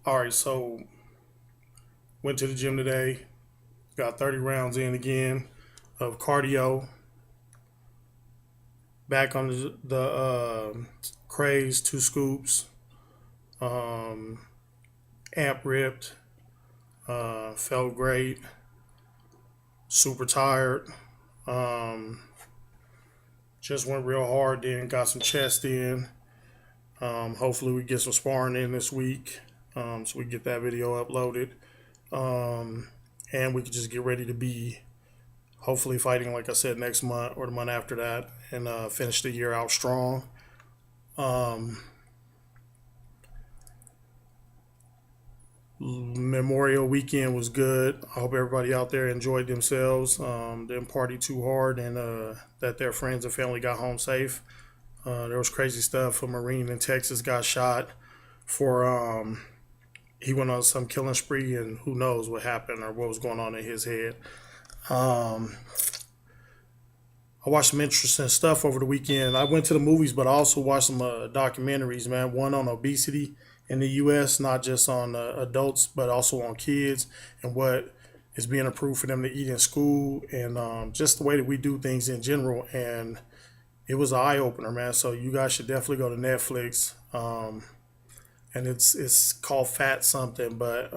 All right, so went to the gym today. Got 30 rounds in again of cardio. Back on the craze, two scoops. Um, Amp ripped. Felt great. Super tired. Um, just went real hard. Then got some chest in. Hopefully we get some sparring in this week, so we get that video uploaded. Um, and we can just get ready to be hopefully fighting, like I said, next month or the month after that, and finish the year out strong. Um, Memorial weekend was good. I hope everybody out there enjoyed themselves, didn't party too hard, and that their friends and family got home safe. There was crazy stuff. A Marine in Texas got shot for he went on some killing spree, and who knows what happened or what was going on in his head. Um, I watched some interesting stuff over the weekend. I went to the movies, but I also watched some documentaries, man. One on obesity in the U.S., not just on adults, but also on kids and what is being approved for them to eat in school, and just the way that we do things in general. And it was an eye opener, man. So you guys should definitely go to Netflix. And it's called Fat something, but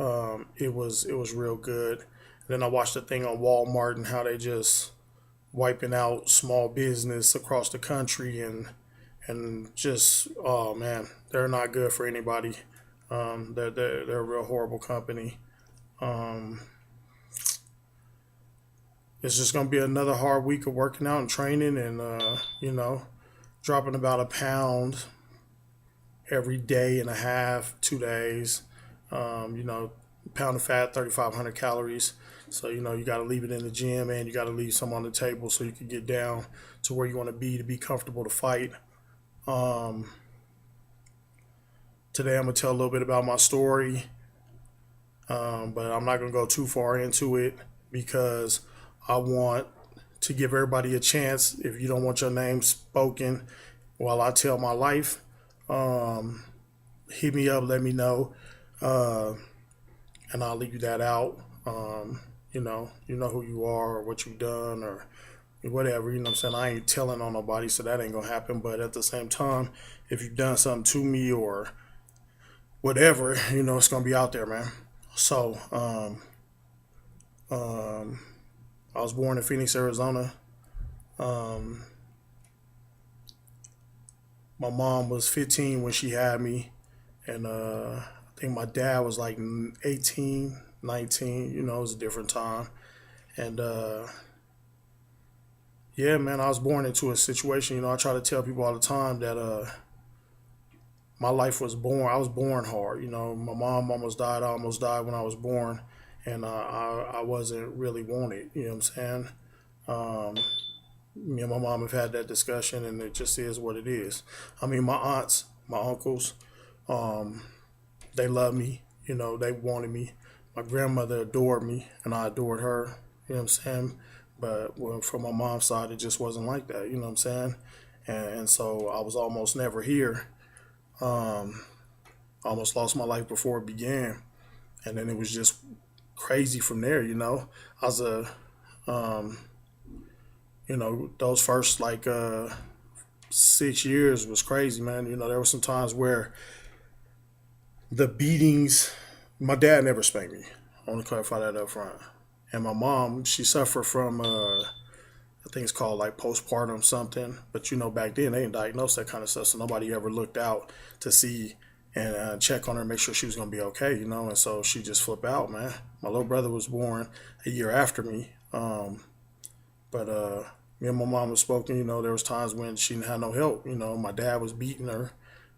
it was real good. And then I watched the thing on Walmart and how they just wiping out small business across the country, and just, oh man, they're not good for anybody. They're a real horrible company. Um, it's just gonna be another hard week of working out and training, and dropping about a pound every day and a half, 2 days. Pound of fat, 3,500 calories. So you got to leave it in the gym, and you got to leave some on the table so you can get down to where you want to be comfortable to fight. Um, Today I'm gonna tell a little bit about my story, but I'm not gonna go too far into it because I want to give everybody a chance. If you don't want your name spoken while I tell my life, um, hit me up, let me know, uh, and I'll leave that out. You know who you are or what you've done or whatever. You know what I'm saying? I ain't telling on nobody, so that ain't gonna happen. But at the same time, if you've done something to me or whatever, it's gonna be out there, man. So, um, I was born in Phoenix, Arizona. Um, my mom was 15 when she had me, and I think my dad was like 18, 19. It was a different time. And yeah, man, I was born into a situation. I try to tell people all the time that my life was born. I was born hard. My mom almost died. I almost died when I was born, and I wasn't really wanted. You know what I'm saying? Um, Me and my mom have had that discussion, and it just is what it is. I mean, my aunts, my uncles, um, they love me. They wanted me. My grandmother adored me, and I adored her. You know what I'm saying? But well, from my mom's side, it just wasn't like that. You know what I'm saying? And so I was almost never here. Um, Almost lost my life before it began, and then it was just crazy from there. I was um, those first like 6 years was crazy, man. There were some times where the beatings. My dad never spanked me. I want to clarify that up front. And my mom, she suffered from I think it's called like postpartum something. But back then they didn't diagnose that kind of stuff, so nobody ever looked out to see and check on her, make sure she was gonna be okay. And so she just flipped out, man. My little brother was born a year after me, but me and my mom was spoken. There was times when she didn't have no help. My dad was beating her.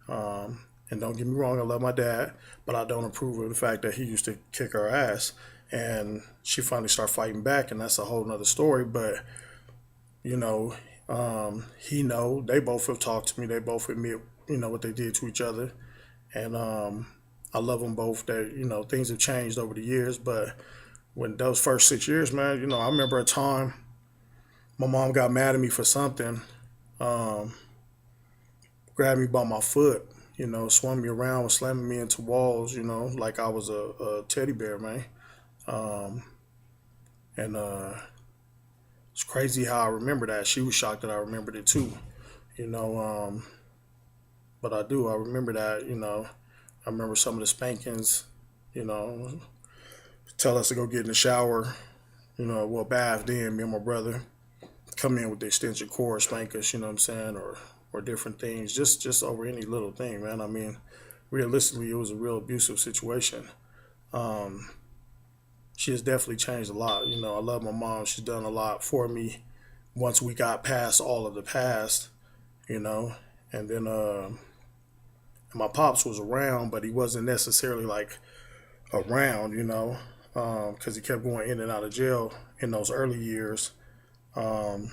And don't get me wrong, I love my dad, but I don't approve of the fact that he used to kick her ass. And she finally started fighting back, and that's a whole nother story. But you know, he know they both have talked to me. They both admit what they did to each other, and I love them both. That things have changed over the years, but when those first 6 years, man, I remember a time my mom got mad at me for something, um, grabbed me by my foot. swung me around, was slamming me into walls, like I was a teddy bear, man. Um, and It's crazy how I remember that. She was shocked that I remembered it too, you know. But I do. I remember that, I remember some of the spankings, you know, tell us to go get in the shower, well, bath then, me and my brother come in with the extension cord, spank us, you know what I'm saying, or different things, just over any little thing, man. I mean, realistically, it was a real abusive situation. Um, she has definitely changed a lot. I love my mom. She's done a lot for me once we got past all of the past, you know. And then my pops was around, but he wasn't necessarily like around, because he kept going in and out of jail in those early years. Um,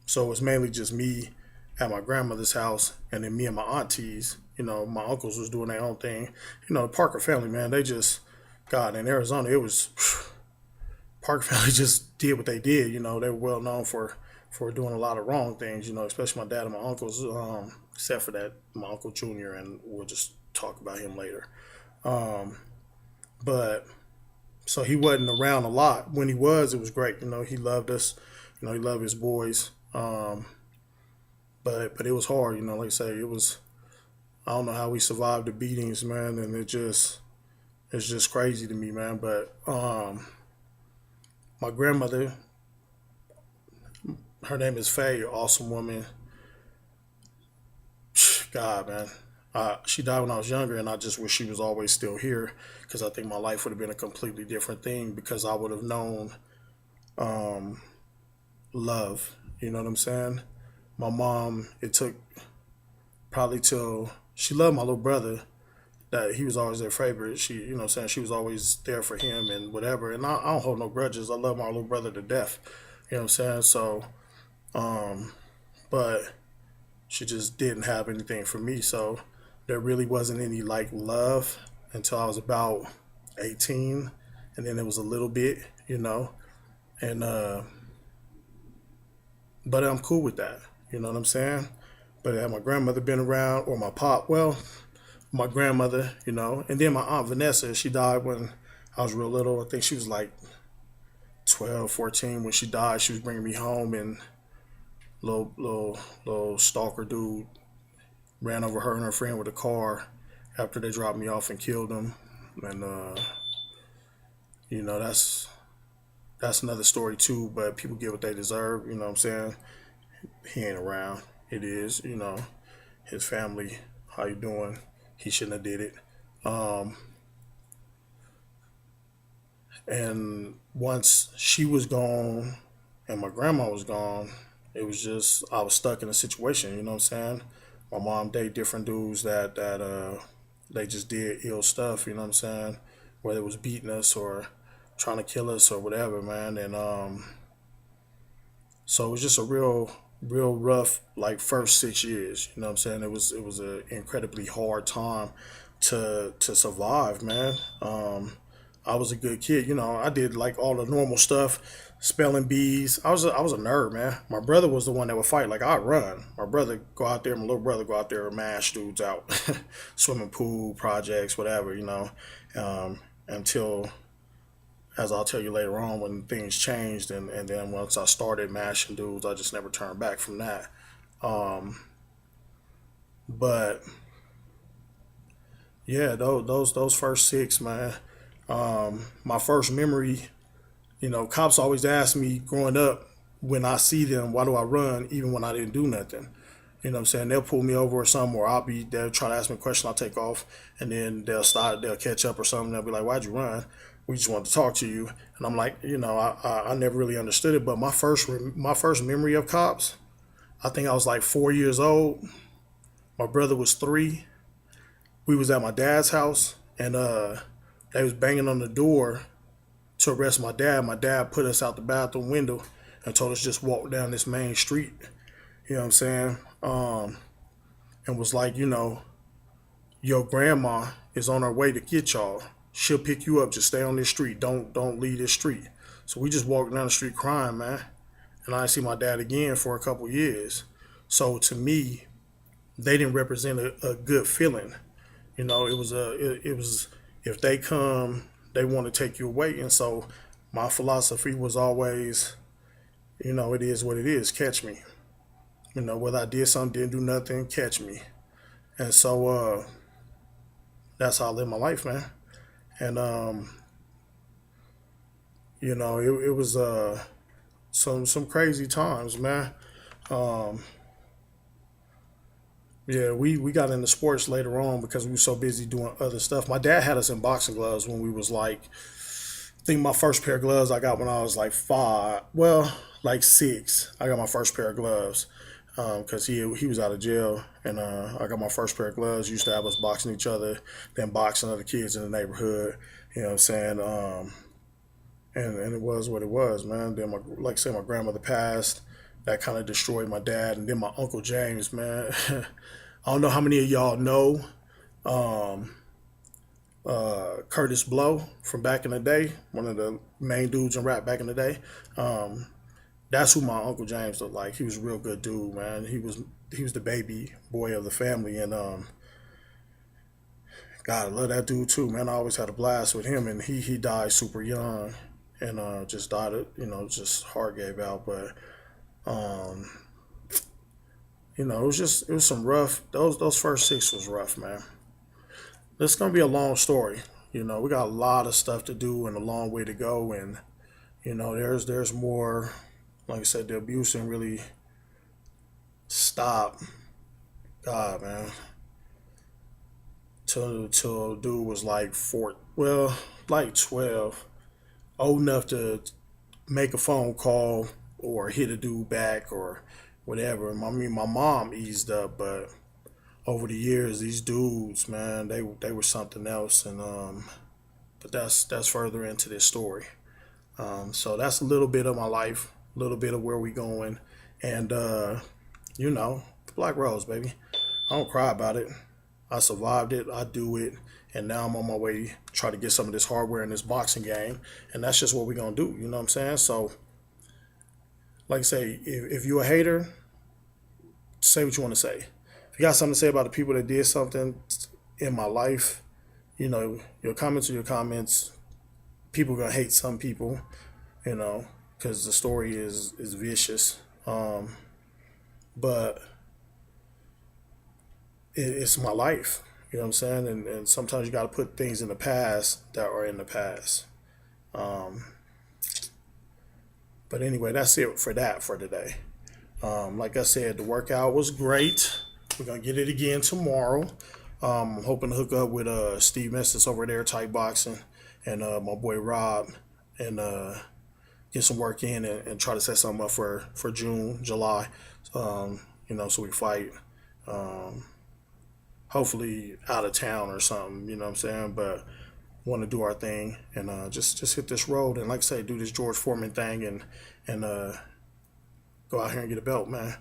so it was mainly just me at my grandmother's house, and then me and my aunties. My uncles was doing their own thing. The Parker family, man, they just, God, in Arizona, it was Parker family just did what they did. They were well known for doing a lot of wrong things. Especially my dad and my uncles. Except for that, my uncle Junior, and we'll just talk about him later. Um, but so he wasn't around a lot. When he was, it was great. He loved us. He loved his boys. But it was hard. Like I say, it was. I don't know how we survived the beatings, man, and it's just crazy to me, man. But my grandmother, her name is Faye, awesome woman. God, man. She died when I was younger, and I just wish she was always still here because I think my life would have been a completely different thing because I would have known um, love. You know what I'm saying? My mom, it took probably till she loved my little brother, that he was always their favorite. She, what I'm saying, she was always there for him and whatever. And I don't hold no grudges. I love my little brother to death. You know what I'm saying? So, um, but she just didn't have anything for me. So there really wasn't any like love until I was about 18. And then it was a little bit, and, but I'm cool with that. You know what I'm saying? But had my grandmother been around or my pop, well, my grandmother, and then my aunt Vanessa, she died when I was real little. I think she was like 12, 14 when she died. She was bringing me home, and little stalker dude ran over her and her friend with a car after they dropped me off and killed them. And that's another story too. But people get what they deserve. You know what I'm saying? He ain't around. It is. His family. How you doing? He shouldn't have did it. Um, and once she was gone and my grandma was gone, it was just I was stuck in a situation. You know what I'm saying? My mom dated different dudes that they just did ill stuff. You know what I'm saying? Whether it was beating us or trying to kill us or whatever, man. And so it was just a real rough like first 6 years. You know what I'm saying? It was an incredibly hard time to survive, man. I was a good kid. I did like all the normal stuff, spelling bees. I was a nerd, man. My brother was the one that would fight. Like I'd run. My brother go out there. My little brother go out there and mash dudes out, swimming pool projects, whatever. Until as I'll tell you later on when things changed, and then once I started mashing dudes, I just never turned back from that. Um, but yeah, those first six, man. My first memory, cops always ask me growing up when I see them, why do I run even when I didn't do nothing? You know what I'm saying? They'll pull me over or something, or they'll try to ask me a question, I'll take off, and then they'll catch up or something. They'll be like, why'd you run? We just wanted to talk to you. And I'm like, I never really understood it. But my first memory of cops, I think I was like 4 years old. My brother was three. We was at my dad's house, and they was banging on the door to arrest my dad. My dad put us out the bathroom window and told us just walk down this main street. You know what I'm saying? And was like, your grandma is on her way to get y'all. She'll pick you up. Just stay on this street. Don't leave this street. So we just walked down the street crying, man. And I didn't see my dad again for a couple years. So to me, they didn't represent a good feeling. It was if they come, they want to take you away, and so my philosophy was always, it is what it is. Catch me. Whether I did something, didn't do nothing, catch me. And so that's how I live my life, man. And it was some crazy times, man. Um, yeah, we got into sports later on because we were so busy doing other stuff. My dad had us in boxing gloves when we was like, I think my first pair of gloves I got when I was like 5. Well, like 6. I got my first pair of gloves because he was out of jail, and I got my first pair of gloves. Used to have us boxing each other, then boxing other kids in the neighborhood. You know what I'm saying? And it was what it was, man. Then like I said, my grandmother passed. That kind of destroyed my dad, and then my uncle James, man. I don't know how many of y'all know um, Curtis Blow from back in the day, one of the main dudes in rap back in the day. Um, that's who my uncle James looked like. He was a real good dude, man. He was the baby boy of the family, and God, I love that dude too, man. I always had a blast with him, and he died super young, and just died, just heart gave out. But um, it was some rough. Those first 6 was rough, man. It's gonna be a long story. We got a lot of stuff to do and a long way to go, and there's more. Like I said, the abuse didn't really stop. God, man, till dude was like 4, well, like 12, old enough to make a phone call or hit a dude back or whatever. I mean, my mom eased up, but over the years, these dudes, man, they were something else, and but that's further into this story. So that's a little bit of my life, a little bit of where we going, and Black Rose, baby. I don't cry about it. I survived it. I do it, and now I'm on my way to try to get some of this hardware in this boxing game, and that's just what we're gonna do. You know what I'm saying? So, like I say, if you're a hater, say what you want to say. If you got something to say about the people that did something in my life, your comments are your comments. People are gonna hate some people, because the story is vicious. But it's my life. You know what I'm saying? And sometimes you got to put things in the past that are in the past. Um, but anyway, that's it for that for today. Like I said, the workout was great. We're gonna get it again tomorrow. I'm hoping to hook up with Steve Mestis over there, Tight Boxing, and my boy Rob, and get some work in, and try to set something up for June, July. So we fight. Um, Hopefully out of town or something. You know what I'm saying? But want to do our thing, and just hit this road, and like I say, do this George Foreman thing, and go out here and get a belt, man,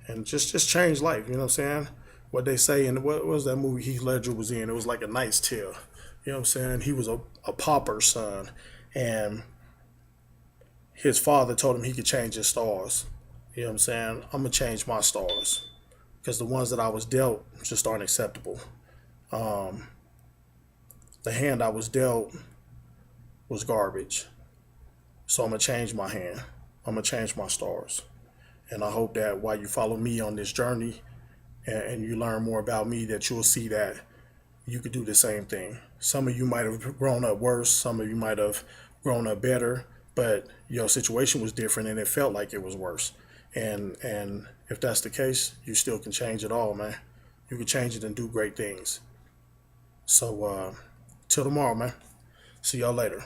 and just change life. You know what I'm saying? What they say, and what was that movie Heath Ledger was in? It was like A Knight's Tale. You know what I'm saying? He was a pauper's son, and his father told him he could change his stars. You know what I'm saying? I'm gonna change my stars because the ones that I was dealt just aren't acceptable. Um, the hand I was dealt was garbage, so I'm gonna change my hand. I'm gonna change my stars, and I hope that while you follow me on this journey, and you learn more about me, that you'll see that you could do the same thing. Some of you might have grown up worse, some of you might have grown up better, but your situation was different and it felt like it was worse. And if that's the case, you still can change it all, man. You can change it and do great things. So till tomorrow, man. See y'all later.